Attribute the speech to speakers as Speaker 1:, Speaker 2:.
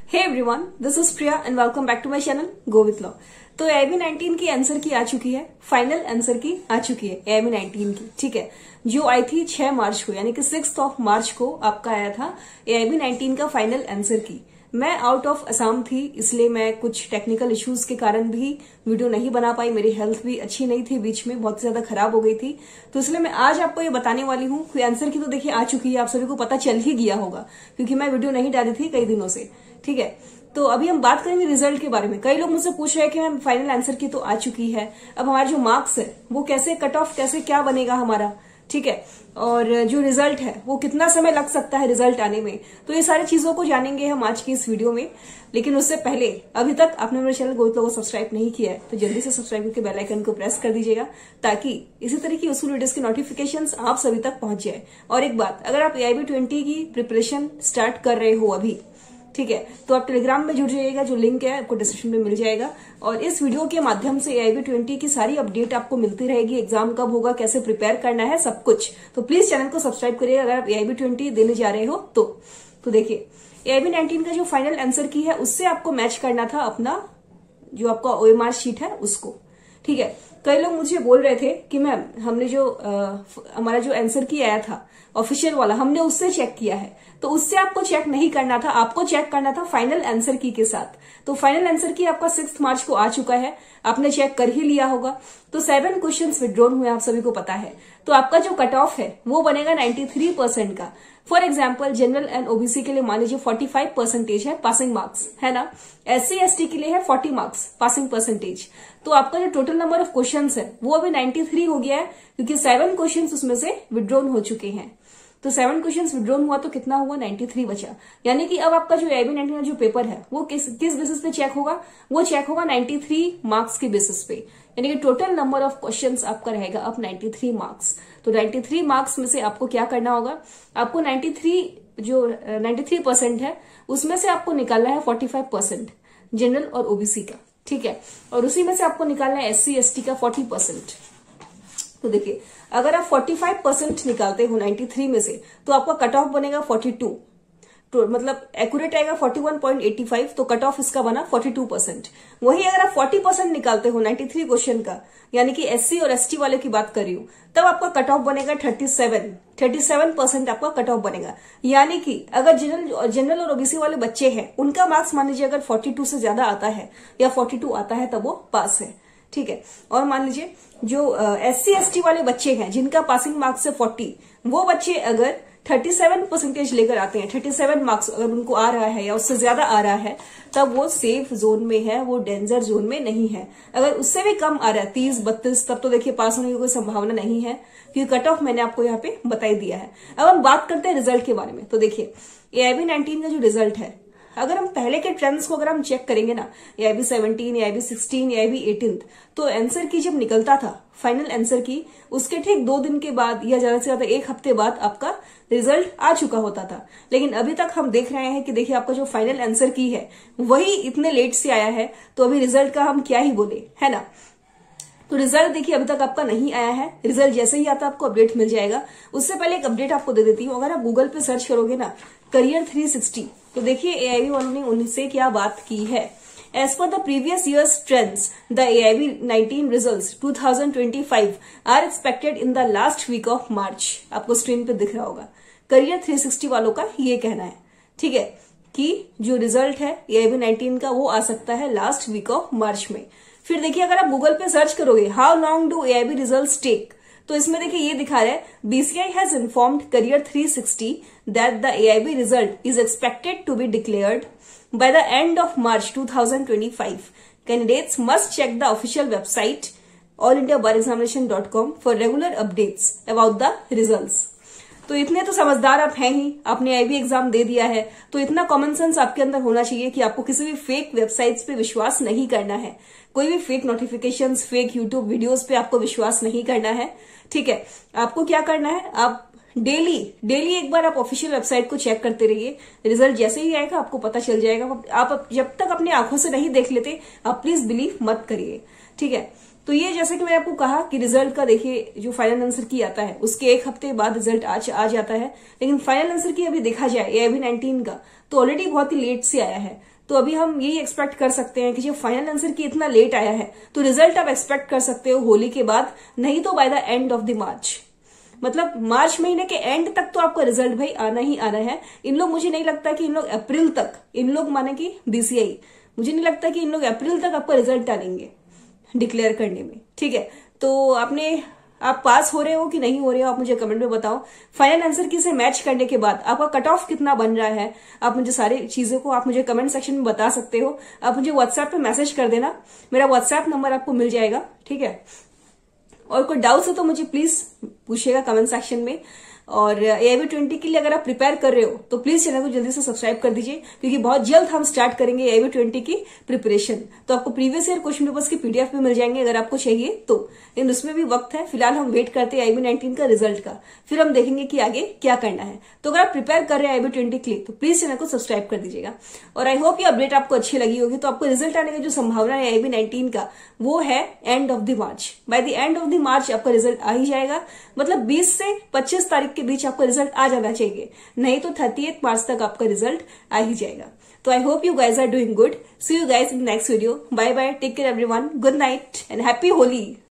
Speaker 1: Hey everyone, this is Priya and welcome back to my channel go with law. तो AIB 19 की answer की आ चुकी है, फाइनल आंसर की आ चुकी है एआईबी 19 की। ठीक है, जो आई थी 6 मार्च को, यानी कि 6 मार्च को आपका आया था एआईबी 19 का फाइनल आंसर की। मैं आउट ऑफ असम थी, इसलिए मैं कुछ टेक्निकल इश्यूज के कारण भी वीडियो नहीं बना पाई। मेरी हेल्थ भी अच्छी नहीं थी, बीच में बहुत ज्यादा खराब हो गई थी, तो इसलिए मैं आज आपको ये बताने वाली हूँ कि आंसर की तो देखिए आ चुकी है, आप सभी को पता चल ही गया होगा क्योंकि मैं वीडियो नहीं डाली थी कई दिनों से। ठीक है, तो अभी हम बात करेंगे रिजल्ट के बारे में। कई लोग मुझसे पूछ रहे हैं कि मैम फाइनल आंसर की तो आ चुकी है, अब हमारे जो मार्क्स है वो कैसे कट ऑफ, कैसे क्या बनेगा हमारा। ठीक है, और जो रिजल्ट है वो कितना समय लग सकता है रिजल्ट आने में, तो ये सारी चीजों को जानेंगे हम आज की इस वीडियो में। लेकिन उससे पहले अभी तक आपने मेरे चैनल गो विथ लॉ को सब्सक्राइब नहीं किया है तो जल्दी से सब्सक्राइब करके बेल आइकन को प्रेस कर दीजिएगा ताकि इसी तरह की यूजफुल वीडियोस की नोटिफिकेशंस आप सभी तक पहुंच जाए। और एक बात, अगर आप एआईबी 20 की प्रिपरेशन स्टार्ट कर रहे हो अभी, ठीक है, तो आप टेलीग्राम में जुड़ जाइएगा, जो लिंक है आपको डिस्क्रिप्शन में मिल जाएगा। और इस वीडियो के माध्यम से एआईबी 20 की सारी अपडेट आपको मिलती रहेगी, एग्जाम कब होगा, कैसे प्रिपेयर करना है, सब कुछ। तो प्लीज चैनल को सब्सक्राइब करिए अगर आप एआईबी 20 देने जा रहे हो तो देखिए एआईबी 19 का जो फाइनल आंसर की है उससे आपको मैच करना था अपना जो आपका ओएमआर शीट है उसको। ठीक है, कई लोग मुझे बोल रहे थे कि मैम हमने जो हमारा जो आंसर की आया था ऑफिशियल वाला, हमने उससे चेक किया है, तो उससे आपको चेक नहीं करना था, आपको चेक करना था फाइनल आंसर की के साथ। तो फाइनल आंसर की आपका 6 मार्च को आ चुका है, आपने चेक कर ही लिया होगा। तो 7 क्वेश्चंस विड्रॉन हुए, आप सभी को पता है। तो आपका जो कट ऑफ है वो बनेगा 93% का। For example general and OBC के लिए मान लीजिए 45% है पासिंग मार्क्स, है ना। SC ST के लिए है 40 मार्क्स पासिंग परसेंटेज। तो आपका जो टोटल नंबर ऑफ क्वेश्चंस है वो अभी 93 हो गया है क्योंकि 7 क्वेश्चंस उसमें से विड्रॉन हो चुके हैं। तो 7 क्वेश्चंस विड्रॉन हुआ तो कितना हुआ, 93 बचा। यानी कि अब आपका जो एआईबी 19 का जो पेपर है वो किस बेसिस पे चेक होगा, वो चेक होगा 93 मार्क्स के बेसिस पे। यानी कि टोटल नंबर ऑफ क्वेश्चंस आपका रहेगा अब 93 मार्क्स। तो 93 मार्क्स में से आपको क्या करना होगा, आपको 93% है उसमें से आपको निकालना है 45% जनरल और ओबीसी का। ठीक है, और उसी में से आपको निकालना है SC ST का 40%। तो देखिए अगर आप 45% निकालते हो 93 में से तो आपका कट ऑफ बनेगा 42, तो मतलब एक्यूरेट आएगा 41.85, तो कट ऑफ इसका बना 42%। वही अगर आप 40% निकालते हो 93 क्वेश्चन का, यानी कि SC और ST वाले की बात कर रही हूं, तब आपका कट ऑफ बनेगा 37% आपका कट ऑफ बनेगा। यानी कि अगर जनरल और ओबीसी वाले बच्चे हैं उनका मार्क्स मान लीजिए अगर 42 से ज्यादा आता है या 42 आता है तब वो पास है। ठीक है, और मान लीजिए जो SC ST वाले बच्चे हैं जिनका पासिंग मार्क्स है 40, वो बच्चे अगर 37% लेकर आते हैं, 37 मार्क्स अगर उनको आ रहा है या उससे ज्यादा आ रहा है, तब वो सेफ जोन में है, वो डेंजर जोन में नहीं है। अगर उससे भी कम आ रहा है 30-32, तब तो देखिए पास होने की कोई संभावना नहीं है क्योंकि कट ऑफ मैंने आपको यहाँ पे बता ही दिया है। अब हम बात करते हैं रिजल्ट के बारे में। तो देखिए एआईबी 19 का जो रिजल्ट है, अगर हम पहले के ट्रेंड्स को अगर हम चेक करेंगे ना, एआईबी 17, एआईबी 16, एआईबी 18, तो आंसर की जब निकलता था फाइनल आंसर की, उसके ठीक 2 दिन के बाद या ज्यादा से ज्यादा 1 हफ्ते बाद आपका रिजल्ट आ चुका होता था। लेकिन अभी तक हम देख रहे हैं कि देखिए आपका जो फाइनल आंसर की है वही इतने लेट से आया है, तो अभी रिजल्ट का हम क्या ही बोले, है ना। तो रिजल्ट देखिए अभी तक आपका नहीं आया है, रिजल्ट जैसे ही आता आपको अपडेट मिल जाएगा। उससे पहले एक अपडेट आपको दे देती हूँ, अगर आप गूगल पे सर्च करोगे ना करियर 360, तो देखिए एआईबी ने उनसे क्या बात की है। As per the previous year's trends, the AIB 19 results 2025 are expected in the last week of March। आपको स्क्रीन पे दिख रहा होगा, करियर 360 वालों का ये कहना है। ठीक है, कि जो रिजल्ट है AIB 19 का वो आ सकता है लास्ट वीक ऑफ मार्च में। फिर देखिए अगर आप गूगल पे सर्च करोगे how long do AIB results take, तो इसमें देखिए ये दिखा रहा है BCI has informed career 360 that the AIB result is expected to be declared by the end of March 2025. Candidates must check the official website allindiabarexamination.com for regular updates about the results. तो इतने तो समझदार आप हैं ही, आपने IB exam दे दिया है, तो इतना कॉमन सेंस आपके अंदर होना चाहिए कि आपको किसी भी फेक वेबसाइट्स पे विश्वास नहीं करना है, कोई भी fake notifications, fake YouTube videos पे आपको विश्वास नहीं करना है। ठीक है, आपको क्या करना है, आप डेली एक बार आप ऑफिशियल वेबसाइट को चेक करते रहिए। रिजल्ट जैसे ही आएगा आपको पता चल जाएगा। आप जब तक अपनी आंखों से नहीं देख लेते आप प्लीज बिलीव मत करिए। ठीक है, तो ये जैसे कि मैंने आपको कहा कि रिजल्ट का देखिए जो फाइनल आंसर की आता है उसके 1 हफ्ते बाद रिजल्ट आ जाता है, लेकिन फाइनल आंसर की अभी देखा जाए एआईबी 19 का तो ऑलरेडी बहुत ही लेट से आया है। तो अभी हम यही एक्सपेक्ट कर सकते हैं कि जब फाइनल आंसर की इतना लेट आया है तो रिजल्ट आप एक्सपेक्ट कर सकते हो होली के बाद, नहीं तो by the end of the March. मतलब मार्च महीने के एंड तक तो आपका रिजल्ट भाई आना ही आना है। इन लोग, मुझे नहीं लगता कि इन लोग अप्रैल तक, इन लोग माने कि बीसीआई, मुझे नहीं लगता कि इन लोग अप्रैल तक आपका रिजल्ट डालेंगे डिक्लेयर करने में। ठीक है, तो आप पास हो रहे हो कि नहीं हो रहे हो आप मुझे कमेंट में बताओ। फाइनल आंसर की से मैच करने के बाद आपका कट ऑफ कितना बन रहा है, आप मुझे सारी चीजों को आप मुझे कमेंट सेक्शन में बता सकते हो। आप मुझे व्हाट्सएप पे मैसेज कर देना, मेरा व्हाट्सएप नंबर आपको मिल जाएगा। ठीक है, और कोई डाउट्स हो तो मुझे प्लीज पूछिएगा कमेंट सेक्शन में। और AIB20 के लिए अगर आप प्रिपेयर कर रहे हो तो प्लीज चैनल को जल्दी से सब्सक्राइब कर दीजिए, क्योंकि बहुत जल्द हम स्टार्ट करेंगे AIB20 की प्रिपरेशन। तो आपको प्रीवियस ईयर क्वेश्चन पेपर्स की PDF भी मिल जाएंगे अगर आपको चाहिए तो, लेकिन उसमें भी वक्त है। फिलहाल हम वेट करते हैं AIB19 का रिजल्ट का, फिर हम देखेंगे कि आगे क्या करना है। तो अगर आप प्रिपेयर कर रहे हैं AIB20 के लिए तो प्लीज चैनल को सब्सक्राइब कर दीजिएगा। और आई होप ये अपडेट आपको अच्छी लगी होगी। तो आपको रिजल्ट आने की जो संभावना है AIB19 का, वो है end of the March. By the end of the March आपका रिजल्ट आ ही जाएगा। मतलब 20 से 25 तारीख के बीच आपका रिजल्ट आ जाना चाहिए, नहीं तो 30 मार्च तक आपका रिजल्ट आ ही जाएगा। तो I hope you guys are doing good. See you guys in next video. Bye bye, take care everyone, good night and happy Holi.